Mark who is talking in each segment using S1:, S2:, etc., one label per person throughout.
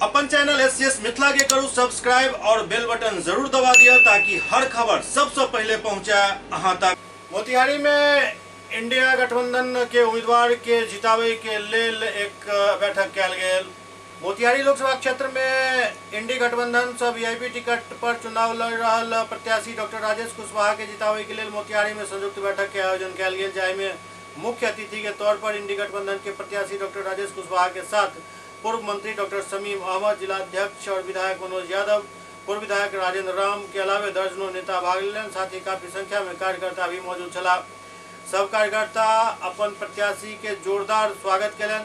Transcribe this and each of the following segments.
S1: अपन channel SCS Mithila के करू subscribe और बेल बटन जरूर दबा दिया ताकि हर खबर सबसे पहले पहुंचा अहां तक। मोतिहारी में इंडिया गठबंधन के उम्मीदवार के जितावे के लेल एक बैठक कल गेल। मोतिहारी लोकसभा क्षेत्र में इंडी गठबंधन से वीआईपी टिकट पर चुनाव लड़ रहा प्रत्याशी डॉक्टर राजेश कुशवाहा के जितावे के लिए मोतिहारी में संयुक्त बैठक के आयोजन कल गेल, जाहिमे मुख्य अतिथि के तौर पर इंडी गठबंधन के प्रत्याशी डॉक्टर राजेश कुशवाहा के साथ पूर्व मंत्री डॉक्टर शमीम अहमद, जिला अध्यक्ष और विधायक मनोज यादव, पूर्व विधायक राजेंद्र राम के अलावा दर्जनों नेता भाग लेन। साथ ही काफी संख्या में कार्यकर्ता भी मौजूद छला। सब कार्यकर्ता अपन प्रत्याशी के जोरदार स्वागत कलन।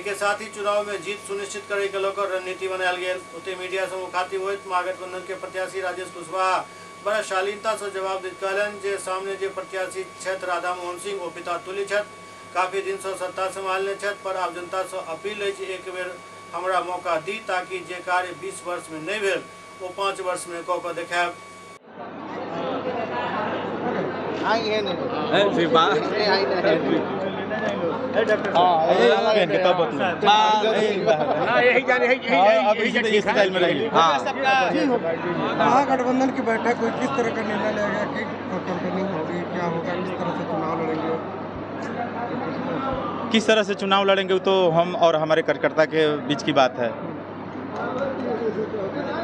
S1: के साथ ही चुनाव में जीत सुनिश्चित करे के लेकर रणनीति बनायल गेल। ओते मीडिया से मुखातिब होइत महागठबंधन के प्रत्याशी राजेश कुशवाहा बड़ा शालीनता से जवाब दैत कहलन जे सामने जे प्रत्याशी छथि राधा मोहन सिंह ओ पिता तुल्य छथि, काफी दिन से सत्ता संभालने छथि, पर आब जनता से अपील है एक बेर हमरा मौका दी ताकि जे कार्य 20 वर्ष में नहीं भेल वो 5 वर्ष में कऽ के देखायब।
S2: महागठबंधन की बैठक हुई, किस तरह का निर्णय लेगा कि कंपनी होगी, क्या होगा, किस तरह से चुनाव लड़ेंगे?
S3: किस तरह से चुनाव लड़ेंगे वो तो हम और हमारे कार्यकर्ता के बीच की बात है।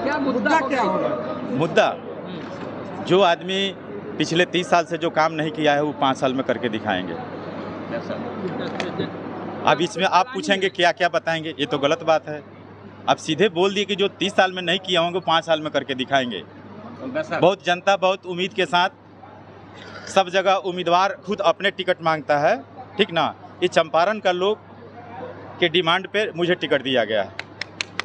S2: क्या मुद्दा क्या होगा?
S3: मुद्दा जो आदमी पिछले 30 साल से जो काम नहीं किया है वो 5 साल में करके दिखाएंगे। अब इसमें आप पूछेंगे क्या क्या बताएंगे, ये तो गलत बात है। आप सीधे बोल दिए कि जो 30 साल में नहीं किया होंगे 5 साल में करके दिखाएंगे। बहुत जनता बहुत उम्मीद के साथ सब जगह उम्मीदवार खुद अपने टिकट मांगता है, ठीक ना। ये चंपारण का लोग के डिमांड पे मुझे टिकट दिया गया है।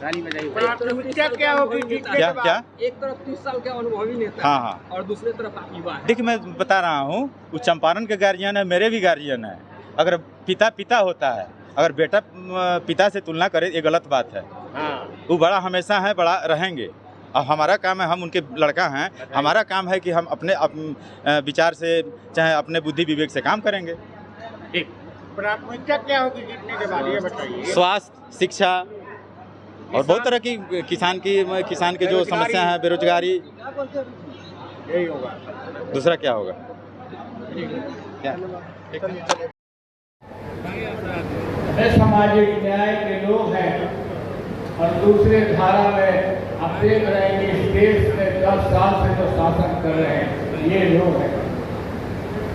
S2: क्या होगी?
S3: क्या
S2: एक तरफ 30 साल के अनुभवी नेता,
S3: हाँ
S2: और दूसरी तरफ आप युवा हैं।
S3: देखिए मैं बता रहा हूँ, वो चंपारण के गार्जियन है, मेरे भी गार्जियन है। अगर पिता पिता होता है, अगर बेटा पिता से तुलना करे ये गलत बात है। वो बड़ा हमेशा है, बड़ा रहेंगे। अब हमारा काम है, हम उनके लड़का हैं, हमारा काम है कि हम अपने विचार से चाहे अपने बुद्धि विवेक से काम करेंगे।
S2: प्राथमिकता क्या होगी जीतने के बाद, ये बताइए?
S3: स्वास्थ्य, शिक्षा और बहुत तरह की किसान की जो समस्या है, बेरोजगारी,
S2: यही होगा।
S3: दूसरा क्या होगा? क्या
S4: सामाजिक न्याय के लोग हैं और दूसरे धारा में आप देख रहे हैं कि इस देश में 10 साल से जो शासन कर रहे हैं ये लोग हैं।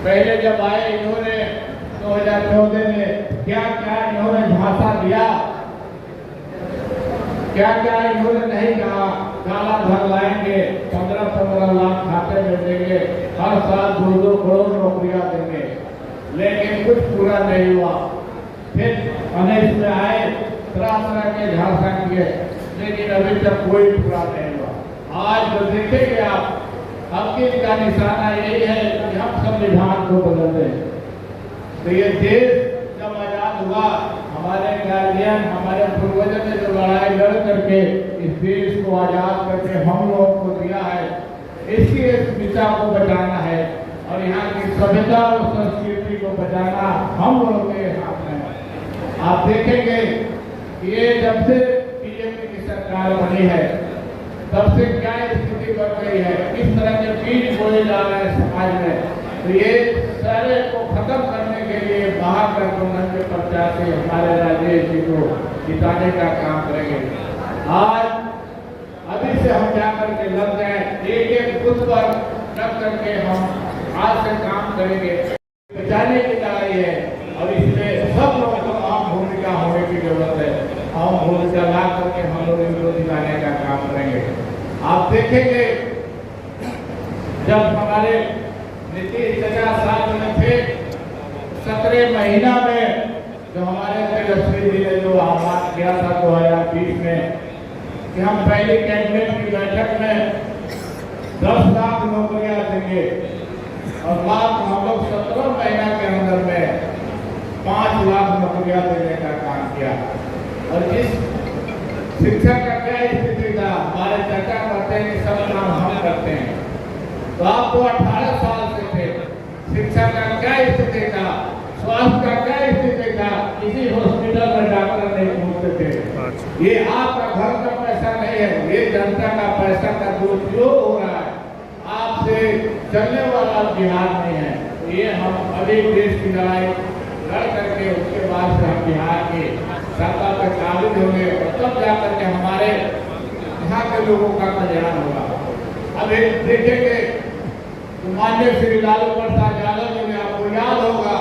S4: पहले जब आए इन्होंने 2014 में क्या क्या इन्होंने झांसा दिया, क्या क्या इन्होंने नहीं कहा। काला धन लाएंगे, 15-15 लाख खाते में देंगे, हर साल 2-2 करोड़ नौकरियां देंगे, लेकिन कुछ पूरा नहीं हुआ। फिर 19 में आए, तरह के झांसा किए, लेकिन अभी तक कोई पूरा नहीं हुआ। आज जो देखेंगे आप, आपके का निशाना यही है कि हम संविधान को बदल दें। तो ये देश जब आजाद हुआ, हमारे गार्जियन, हमारे पूर्वजों ने जो लड़ाई लड़ करके इस देश को आजाद करके हम लोगों को दिया है, इसकी इस दिशा को बचाना है और यहाँ की सभ्यता और संस्कृति को बचाना हम लोगों के हाथ में है। आप देखेंगे ये जब से बीजेपी की सरकार बनी है तब से क्या स्थिति बन गई है, किस तरह के बीज बोए जा रहे हैं समाज में। तो ये सारे को खत्म करने के लिए महागठबंधन के प्रत्याशी हमारे राजेश जी को जिताने का काम करेंगे। आज अभी से हम जाकर के लग जाए, एक बूथ पर रख करके हम आज से काम करेंगे। बचाने की लड़ाई है और इसमें सब लोगों को अहम भूमिका होने की जरूरत है। अहम भूमिका ला करके हम लोग इनको दिलाने का काम करेंगे। आप देखेंगे जब हमारे नीतीश चाचा साथ में थे, 17 महीना में जो हमारे तेजस्वी जी ने जो आह्वान किया था 2020 में कि हम पहली कैबिनेट की बैठक में 10 लाख नौकरियां देंगे और बात हम लोग 17 महीना के अंदर में 5 लाख नौकरियां देने का काम किया। और जिस शिक्षा का क्या स्थिति था, हमारे चर्चा करते हैं कि सब काम हम करते हैं, तो आप तो 18 साल से थे, शिक्षा का क्या स्थिति था, स्वास्थ्य का क्या स्थिति था, किसी हॉस्पिटल में डॉक्टर नहीं पहुंचते थे। ये आपका घर का पैसा नहीं है, ये जनता का पैसा का दुरुपयोग हो रहा है। आपसे चलने वाला बिहार नहीं है। तो ये हम अभी देश की लड़ाई लड़ करके उसके बाद से हम बिहार की सत्ता पर काबिज होंगे और तब जाकर के हमारे यहाँ के लोगों का कल्याण होगा। अब एक देखेंगे माननीय श्री लालू प्रसाद यादव जी ने, आपको याद होगा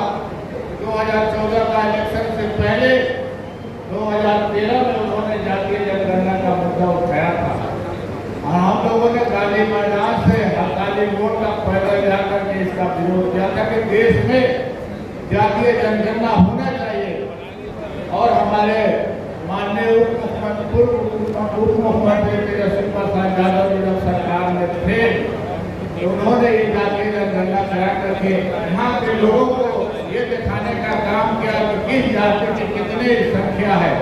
S4: 2014 का इलेक्शन से पहले 2013 में उन्होंने जातीय जनगणना का मुद्दा उठाया था और हम लोगों ने गांधी मैदान से हड़ताली मोड़ तक पैदल जाकर के इसका विरोध किया था कि देश में जातीय जनगणना होना चाहिए। और हमारे माननीय उप मुख्यमंत्री तेजस्वी प्रसाद यादव जी जब सरकार में थे तो उन्होंने ये जातीय जनगणना करा करके यहाँ के लोगों को ये दिखाने का काम किया कि किस जाति की कितनी संख्या है,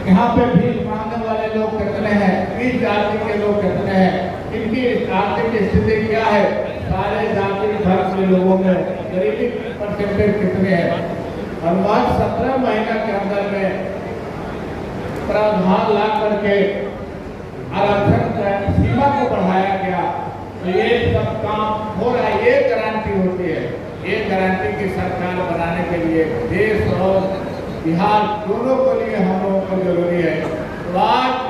S4: यहाँ पे भीख मांगने वाले लोग कितने हैं, किस जाति के लोग कितने हैं, इनकी आर्थिक स्थिति क्या है, सारे जाति धर्म के लोगों में गरीबी परसेंटेज कितने हैं। और मात्र 17 महीना के अंदर में प्रावधान ला करके आरक्षण सीमा को बढ़ाया गया। तो ये सब काम हो रहा है, ये गारंटी होती है। ये गारंटी की सरकार बनाने के लिए देश और बिहार दोनों के लिए हम लोगों को जरूरी है। तो आज